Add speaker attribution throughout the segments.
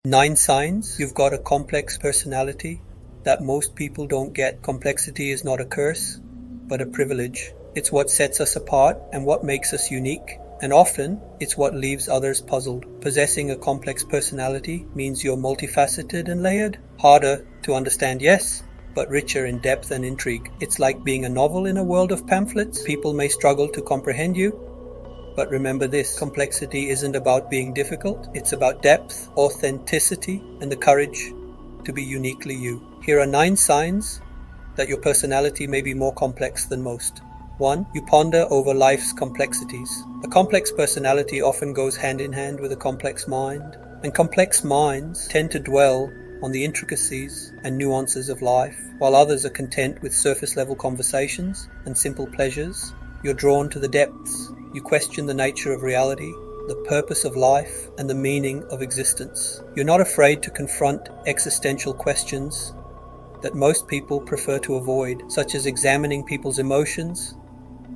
Speaker 1: 9 signs you've got a complex personality that most people don't get. Complexity is not a curse, but a privilege. It's what sets us apart and what makes us unique, and often it's what leaves others puzzled. Possessing a complex personality means you're multifaceted and layered. Harder to understand, yes, but richer in depth and intrigue. It's like being a novel in a world of pamphlets. People may struggle to comprehend you, but remember this: complexity isn't about being difficult. It's about depth, authenticity, and the courage to be uniquely you. Here are 9 signs that your personality may be more complex than most. 1. You ponder over life's complexities. A complex personality often goes hand in hand with a complex mind, and complex minds tend to dwell on the intricacies and nuances of life, while others are content with surface-level conversations and simple pleasures. You're drawn to the depths. You question the nature of reality, the purpose of life, and the meaning of existence. You're not afraid to confront existential questions that most people prefer to avoid, such as examining people's emotions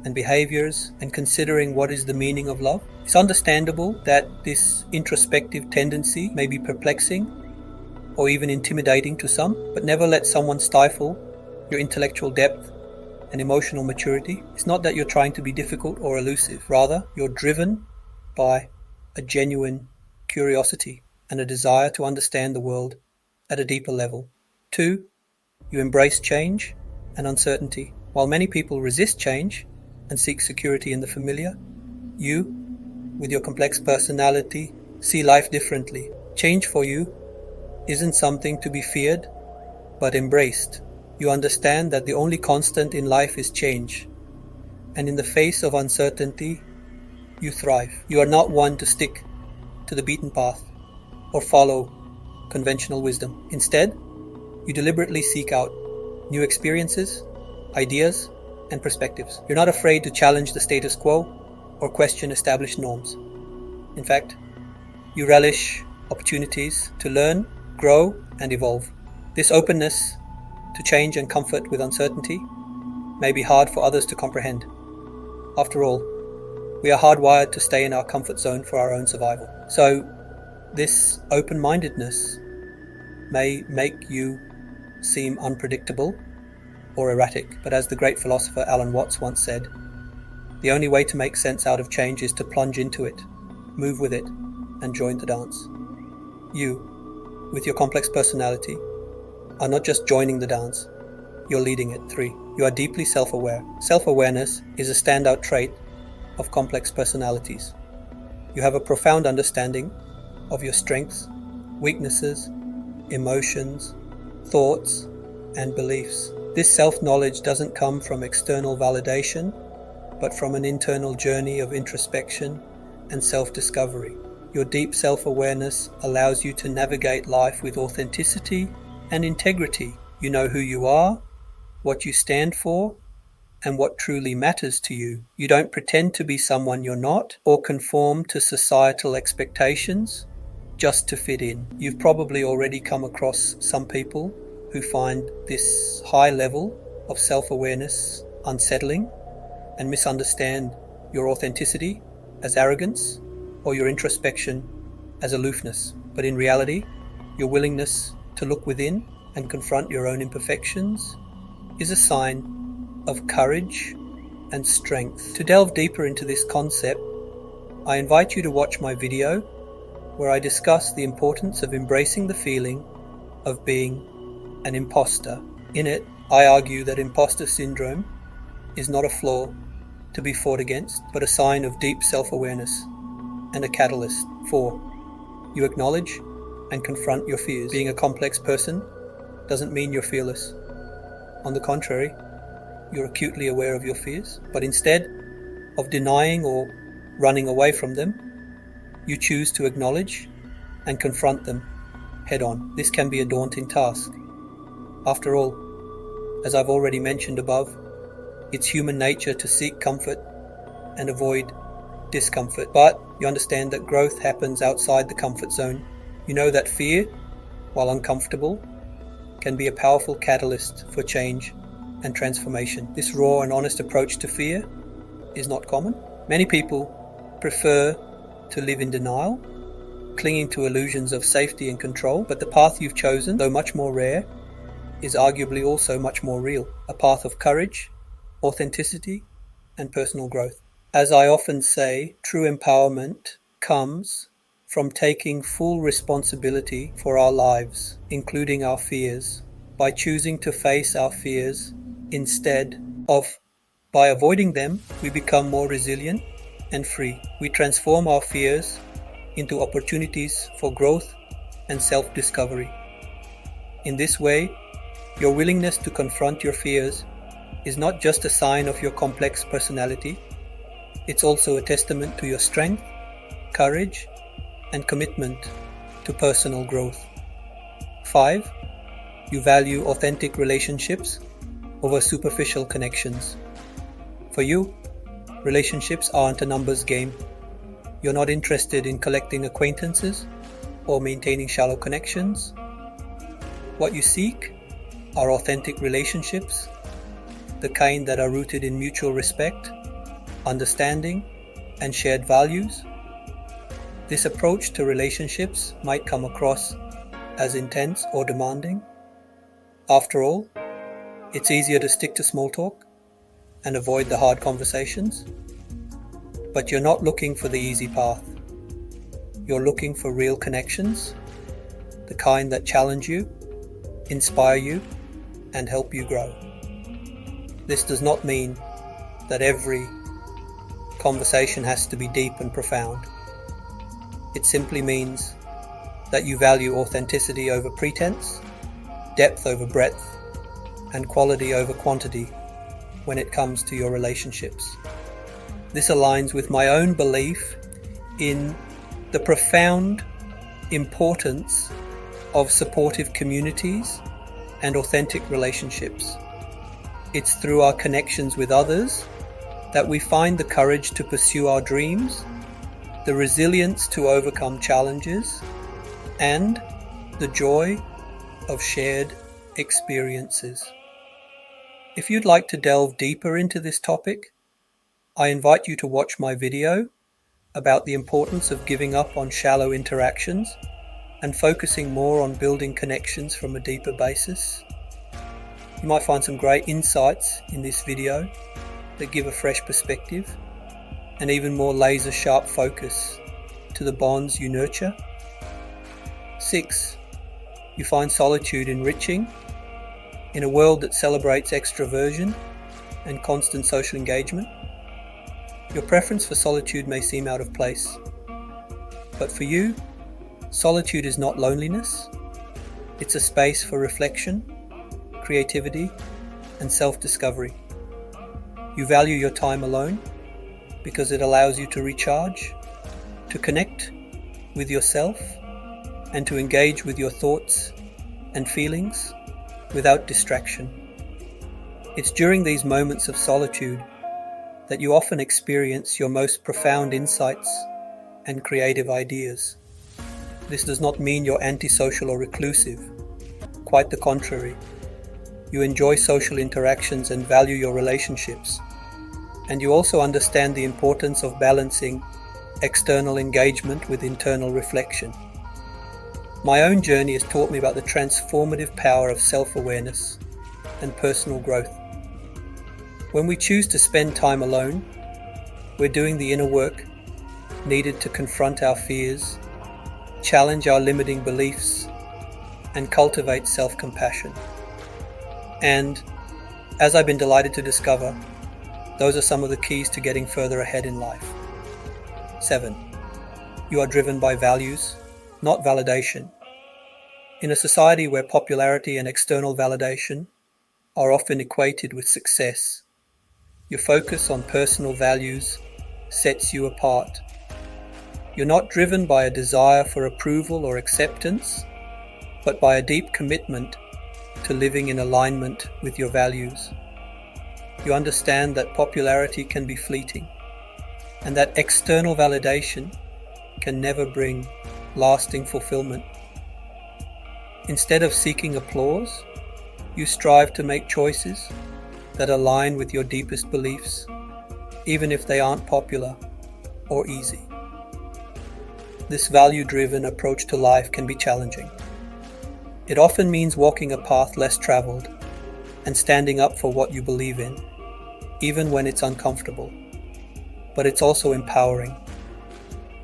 Speaker 1: and behaviors and considering what is the meaning of love. It's understandable that this introspective tendency may be perplexing or even intimidating to some, but never let someone stifle your intellectual depth and emotional maturity. It's not that you're trying to be difficult or elusive. Rather, you're driven by a genuine curiosity and a desire to understand the world at a deeper level. 2. You embrace change and uncertainty. While many people resist change and seek security in the familiar, you, with your complex personality, see life differently. Change for you isn't something to be feared, but embraced. You understand that the only constant in life is change, and in the face of uncertainty, you thrive. You are not one to stick to the beaten path or follow conventional wisdom. Instead, you deliberately seek out new experiences, ideas, and perspectives. You're not afraid to challenge the status quo or question established norms. In fact, you relish opportunities to learn, grow, and evolve. This openness to change and comfort with uncertainty may be hard for others to comprehend. After all, we are hardwired to stay in our comfort zone for our own survival. So, this open-mindedness may make you seem unpredictable or erratic, but as the great philosopher Alan Watts once said, the only way to make sense out of change is to plunge into it, move with it, and join the dance. You, with your complex personality, are not just joining the dance, you're leading it. 3. You are deeply self-aware. Self-awareness is a standout trait of complex personalities. You have a profound understanding of your strengths, weaknesses, emotions, thoughts, and beliefs. This self-knowledge doesn't come from external validation, but from an internal journey of introspection and self-discovery. Your deep self-awareness allows you to navigate life with authenticity and integrity. You know who you are, what you stand for, and what truly matters to you. You don't pretend to be someone you're not or conform to societal expectations just to fit in. You've probably already come across some people who find this high level of self-awareness unsettling and misunderstand your authenticity as arrogance or your introspection as aloofness. But in reality, your willingness to look within and confront your own imperfections is a sign of courage and strength. To delve deeper into this concept, I invite you to watch my video where I discuss the importance of embracing the feeling of being an imposter. In it, I argue that imposter syndrome is not a flaw to be fought against, but a sign of deep self-awareness and a catalyst. 4. You acknowledge and confront your fears. Being a complex person doesn't mean you're fearless. On the contrary, you're acutely aware of your fears, but instead of denying or running away from them, you choose to acknowledge and confront them head on. This can be a daunting task. After all, as I've already mentioned above, it's human nature to seek comfort and avoid discomfort, but you understand that growth happens outside the comfort zone. You know that fear, while uncomfortable, can be a powerful catalyst for change and transformation. This raw and honest approach to fear is not common. Many people prefer to live in denial clinging to illusions of safety and control, but the path you've chosen, though much more rare, is arguably also much more real, a path of courage, authenticity, and personal growth. As I often say, true empowerment comes from taking full responsibility for our lives, including our fears, by choosing to face our fears instead of by avoiding them. We become more resilient and free. We transform our fears into opportunities for growth and self-discovery. In this way, your willingness to confront your fears is not just a sign of your complex personality, it's also a testament to your strength, courage, and commitment to personal growth. 5. You value authentic relationships over superficial connections. For you, relationships aren't a numbers game. You're not interested in collecting acquaintances or maintaining shallow connections. What you seek are authentic relationships, the kind that are rooted in mutual respect, understanding, and shared values. This approach to relationships might come across as intense or demanding. After all, it's easier to stick to small talk and avoid the hard conversations. But you're not looking for the easy path. You're looking for real connections, the kind that challenge you, inspire you, and help you grow. This does not mean that every conversation has to be deep and profound. It simply means that you value authenticity over pretense, depth over breadth, and quality over quantity when it comes to your relationships. This aligns with my own belief in the profound importance of supportive communities and authentic relationships. It's through our connections with others that we find the courage to pursue our dreams, the resilience to overcome challenges, and the joy of shared experiences. If you'd like to delve deeper into this topic, I invite you to watch my video about the importance of giving up on shallow interactions and focusing more on building connections from a deeper basis. You might find some great insights in this video that give a fresh perspective and even more laser-sharp focus to the bonds you nurture. 6. You find solitude enriching. In a world that celebrates extroversion and constant social engagement, your preference for solitude may seem out of place. But for you, solitude is not loneliness. It's a space for reflection, creativity, and self-discovery. You value your time alone because it allows you to recharge, to connect with yourself, and to engage with your thoughts and feelings without distraction. It's during these moments of solitude that you often experience your most profound insights and creative ideas. This does not mean you're antisocial or reclusive. Quite the contrary. You enjoy social interactions and value your relationships. And you also understand the importance of balancing external engagement with internal reflection. My own journey has taught me about the transformative power of self-awareness and personal growth. When we choose to spend time alone, we're doing the inner work needed to confront our fears, challenge our limiting beliefs, and cultivate self-compassion. And, as I've been delighted to discover, those are some of the keys to getting further ahead in life. 7. You are driven by values, not validation. In a society where popularity and external validation are often equated with success, your focus on personal values sets you apart. You're not driven by a desire for approval or acceptance, but by a deep commitment to living in alignment with your values. You understand that popularity can be fleeting, and that external validation can never bring lasting fulfillment. Instead of seeking applause, you strive to make choices that align with your deepest beliefs, even if they aren't popular or easy. this value-driven approach to life can be challenging. It often means walking a path less traveled and standing up for what you believe in, even when it's uncomfortable. But it's also empowering.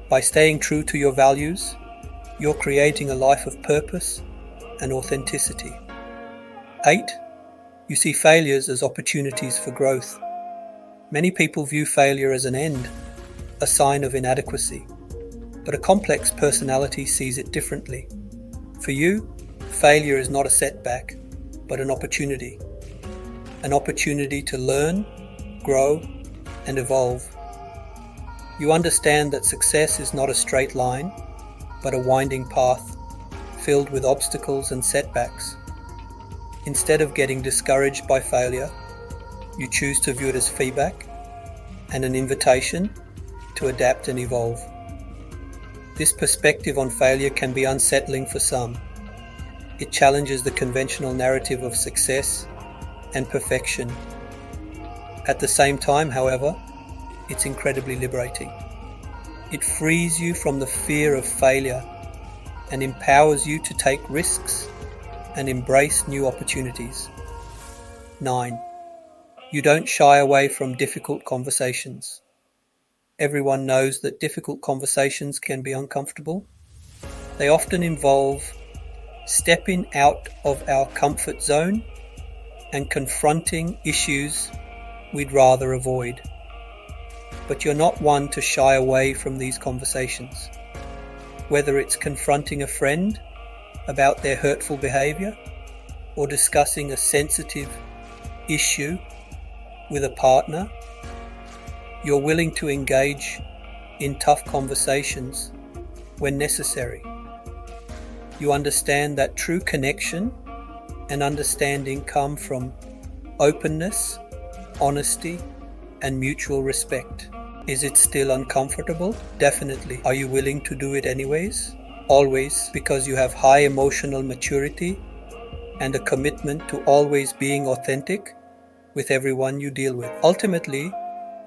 Speaker 1: By staying true to your values, you're creating a life of purpose and authenticity. 8. You see failures as opportunities for growth. Many people view failure as an end, a sign of inadequacy. But a complex personality sees it differently. For you, failure is not a setback, but an opportunity. An opportunity to learn, grow, and evolve. You understand that success is not a straight line, but a winding path, filled with obstacles and setbacks. Instead of getting discouraged by failure, you choose to view it as feedback and an invitation to adapt and evolve. This perspective on failure can be unsettling for some. It challenges the conventional narrative of success and perfection. At the same time, however, it's incredibly liberating. It frees you from the fear of failure and empowers you to take risks and embrace new opportunities. 9. You don't shy away from difficult conversations. Everyone knows that difficult conversations can be uncomfortable. They often involve stepping out of our comfort zone and confronting issues we'd rather avoid. But you're not one to shy away from these conversations. Whether it's confronting a friend about their hurtful behavior or discussing a sensitive issue with a partner, you're willing to engage in tough conversations when necessary. You understand that true connection and understanding come from openness, honesty, and mutual respect. Is it still uncomfortable? Definitely. Are you willing to do it anyways? Always, because you have high emotional maturity and a commitment to always being authentic with everyone you deal with. Ultimately,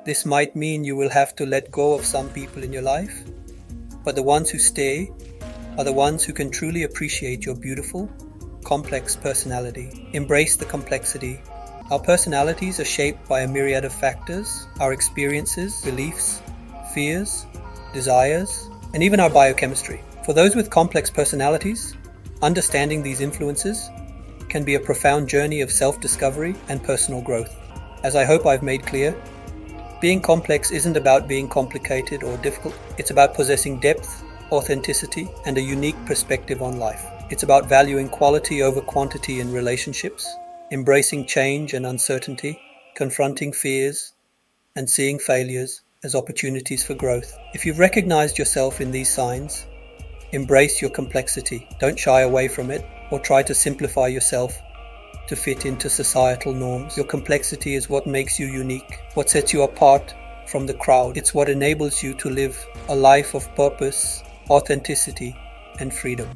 Speaker 1: this might mean you will have to let go of some people in your life, but the ones who stay are the ones who can truly appreciate your beautiful, complex personality. Embrace the complexity. Our personalities are shaped by a myriad of factors: our experiences, beliefs, fears, desires, and even our biochemistry. For those with complex personalities, understanding these influences can be a profound journey of self-discovery and personal growth. As I hope I've made clear, being complex isn't about being complicated or difficult. It's about possessing depth, authenticity, and a unique perspective on life. It's about valuing quality over quantity in relationships, embracing change and uncertainty, confronting fears, and seeing failures as opportunities for growth. If you've recognized yourself in these signs, embrace your complexity. Don't shy away from it or try to simplify yourself to fit into societal norms. Your complexity is what makes you unique, what sets you apart from the crowd. It's what enables you to live a life of purpose, authenticity, and freedom.